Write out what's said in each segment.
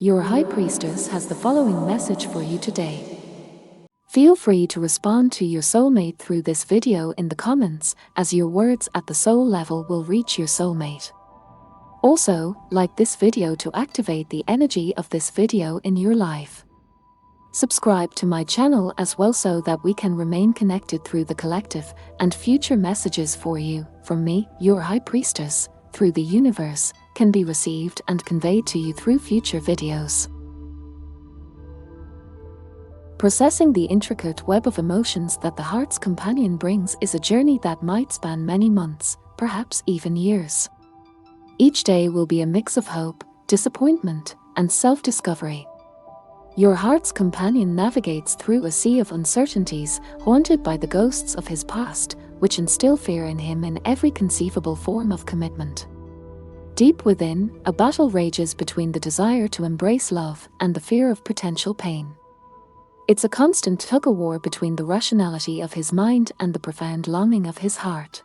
Your High Priestess has the following message for you today. Feel free to respond to your soulmate through this video in the comments, as your words at the soul level will reach your soulmate. Also, like this video to activate the energy of this video in your life. Subscribe to my channel as well so that we can remain connected through the collective and future messages for you, from me, your High Priestess, through the universe, can be received and conveyed to you through future videos. Processing the intricate web of emotions that the heart's companion brings is a journey that might span many months, perhaps even years. Each day will be a mix of hope, disappointment, and self-discovery. Your heart's companion navigates through a sea of uncertainties, haunted by the ghosts of his past, which instill fear in him in every conceivable form of commitment. Deep within, a battle rages between the desire to embrace love and the fear of potential pain. It's a constant tug-of-war between the rationality of his mind and the profound longing of his heart.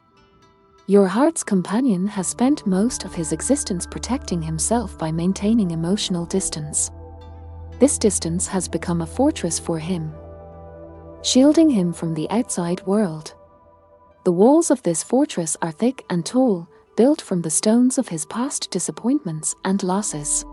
Your heart's companion has spent most of his existence protecting himself by maintaining emotional distance. This distance has become a fortress for him, shielding him from the outside world. The walls of this fortress are thick and tall, built from the stones of his past disappointments and losses.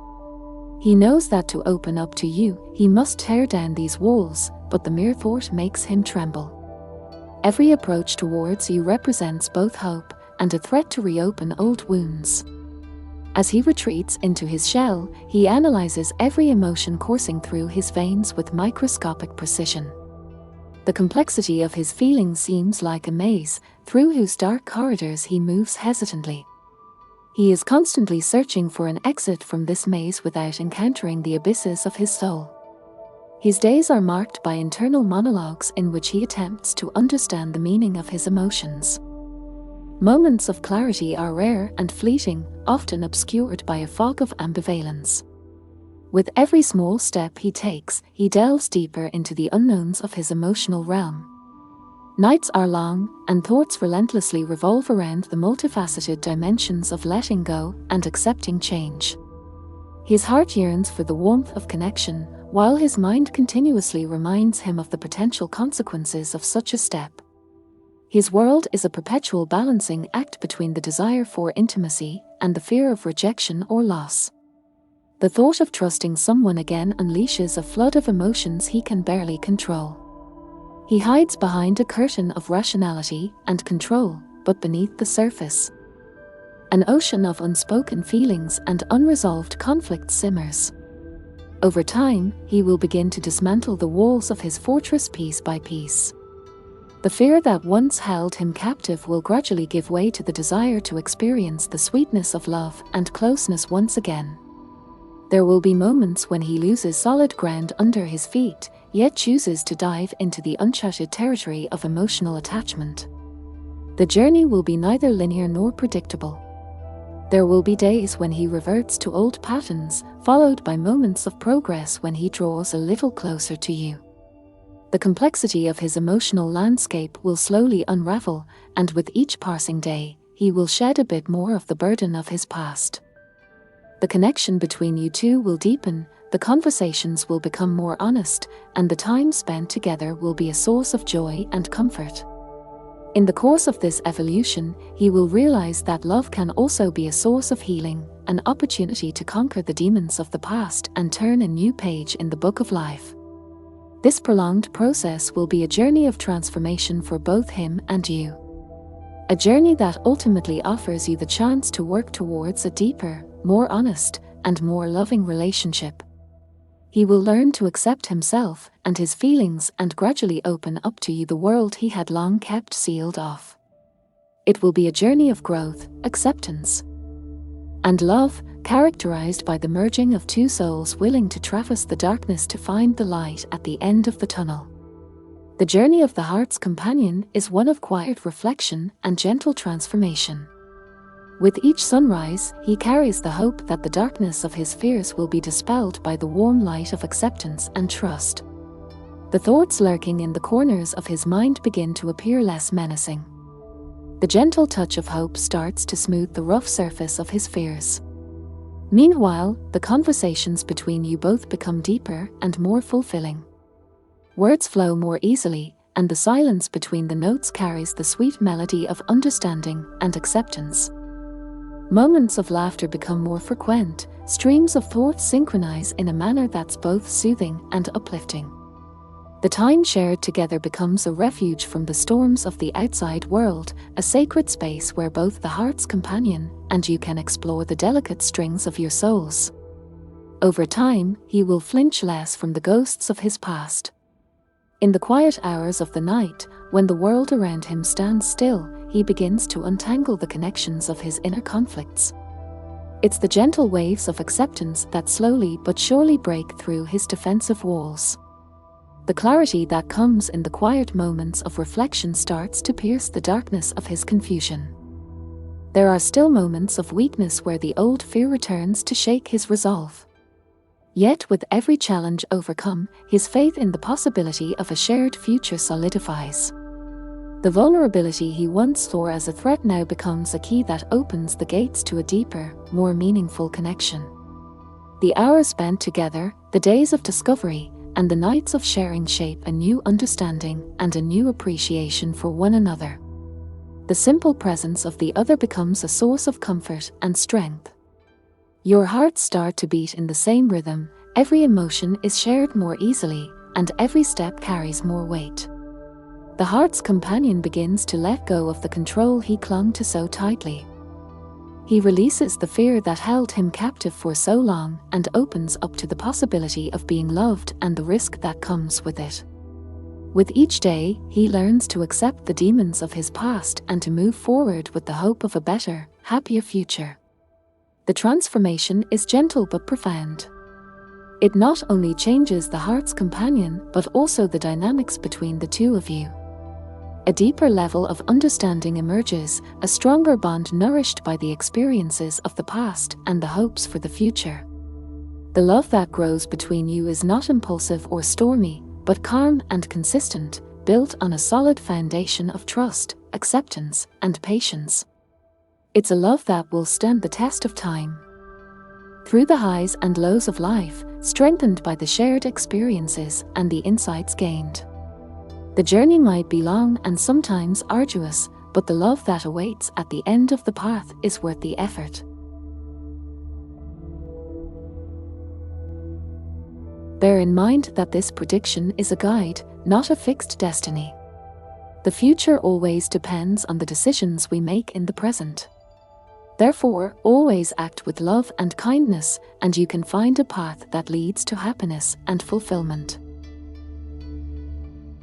He knows that to open up to you, he must tear down these walls, but the mere thought makes him tremble. Every approach towards you represents both hope and a threat to reopen old wounds. As he retreats into his shell, he analyzes every emotion coursing through his veins with microscopic precision. The complexity of his feelings seems like a maze, through whose dark corridors he moves hesitantly. He is constantly searching for an exit from this maze without encountering the abysses of his soul. His days are marked by internal monologues in which he attempts to understand the meaning of his emotions. Moments of clarity are rare and fleeting, often obscured by a fog of ambivalence. With every small step he takes, he delves deeper into the unknowns of his emotional realm. Nights are long, and thoughts relentlessly revolve around the multifaceted dimensions of letting go and accepting change. His heart yearns for the warmth of connection, while his mind continuously reminds him of the potential consequences of such a step. His world is a perpetual balancing act between the desire for intimacy and the fear of rejection or loss. The thought of trusting someone again unleashes a flood of emotions he can barely control. He hides behind a curtain of rationality and control, but beneath the surface, an ocean of unspoken feelings and unresolved conflict simmers. Over time, he will begin to dismantle the walls of his fortress piece by piece. The fear that once held him captive will gradually give way to the desire to experience the sweetness of love and closeness once again. There will be moments when he loses solid ground under his feet, yet chooses to dive into the uncharted territory of emotional attachment. The journey will be neither linear nor predictable. There will be days when he reverts to old patterns, followed by moments of progress when he draws a little closer to you. The complexity of his emotional landscape will slowly unravel, and with each passing day, he will shed a bit more of the burden of his past. The connection between you two will deepen, the conversations will become more honest, and the time spent together will be a source of joy and comfort. In the course of this evolution, he will realize that love can also be a source of healing, an opportunity to conquer the demons of the past and turn a new page in the book of life. This prolonged process will be a journey of transformation for both him and you. A journey that ultimately offers you the chance to work towards a deeper, more honest, and more loving relationship. He will learn to accept himself and his feelings and gradually open up to you the world he had long kept sealed off. It will be a journey of growth, acceptance, and love, characterized by the merging of two souls willing to traverse the darkness to find the light at the end of the tunnel. The journey of the heart's companion is one of quiet reflection and gentle transformation. With each sunrise, he carries the hope that the darkness of his fears will be dispelled by the warm light of acceptance and trust. The thoughts lurking in the corners of his mind begin to appear less menacing. The gentle touch of hope starts to smooth the rough surface of his fears. Meanwhile, the conversations between you both become deeper and more fulfilling. Words flow more easily, and the silence between the notes carries the sweet melody of understanding and acceptance. Moments of laughter become more frequent, streams of thought synchronize in a manner that's both soothing and uplifting. The time shared together becomes a refuge from the storms of the outside world, a sacred space where both the heart's companion and you can explore the delicate strings of your souls. Over time, he will flinch less from the ghosts of his past. In the quiet hours of the night, when the world around him stands still, he begins to untangle the connections of his inner conflicts. It's the gentle waves of acceptance that slowly but surely break through his defensive walls. The clarity that comes in the quiet moments of reflection starts to pierce the darkness of his confusion. There are still moments of weakness where the old fear returns to shake his resolve. Yet with every challenge overcome, his faith in the possibility of a shared future solidifies. The vulnerability he once saw as a threat now becomes a key that opens the gates to a deeper, more meaningful connection. The hours spent together, the days of discovery, and the nights of sharing shape a new understanding and a new appreciation for one another. The simple presence of the other becomes a source of comfort and strength. Your hearts start to beat in the same rhythm, every emotion is shared more easily, and every step carries more weight. The heart's companion begins to let go of the control he clung to so tightly. He releases the fear that held him captive for so long and opens up to the possibility of being loved and the risk that comes with it. With each day, he learns to accept the demons of his past and to move forward with the hope of a better, happier future. The transformation is gentle but profound. It not only changes the heart's companion but also the dynamics between the two of you. A deeper level of understanding emerges, a stronger bond nourished by the experiences of the past and the hopes for the future. The love that grows between you is not impulsive or stormy, but calm and consistent, built on a solid foundation of trust, acceptance, and patience. It's a love that will stand the test of time. Through the highs and lows of life, strengthened by the shared experiences and the insights gained. The journey might be long and sometimes arduous, but the love that awaits at the end of the path is worth the effort. Bear in mind that this prediction is a guide, not a fixed destiny. The future always depends on the decisions we make in the present. Therefore, always act with love and kindness, and you can find a path that leads to happiness and fulfillment.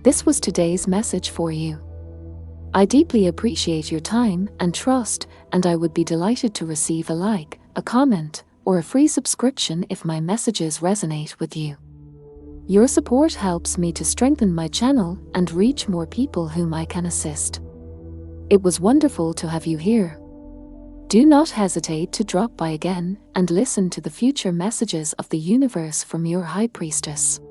This was today's message for you. I deeply appreciate your time and trust, and I would be delighted to receive a like, a comment, or a free subscription if my messages resonate with you. Your support helps me to strengthen my channel and reach more people whom I can assist. It was wonderful to have you here. Do not hesitate to drop by again and listen to the future messages of the universe from your High Priestess.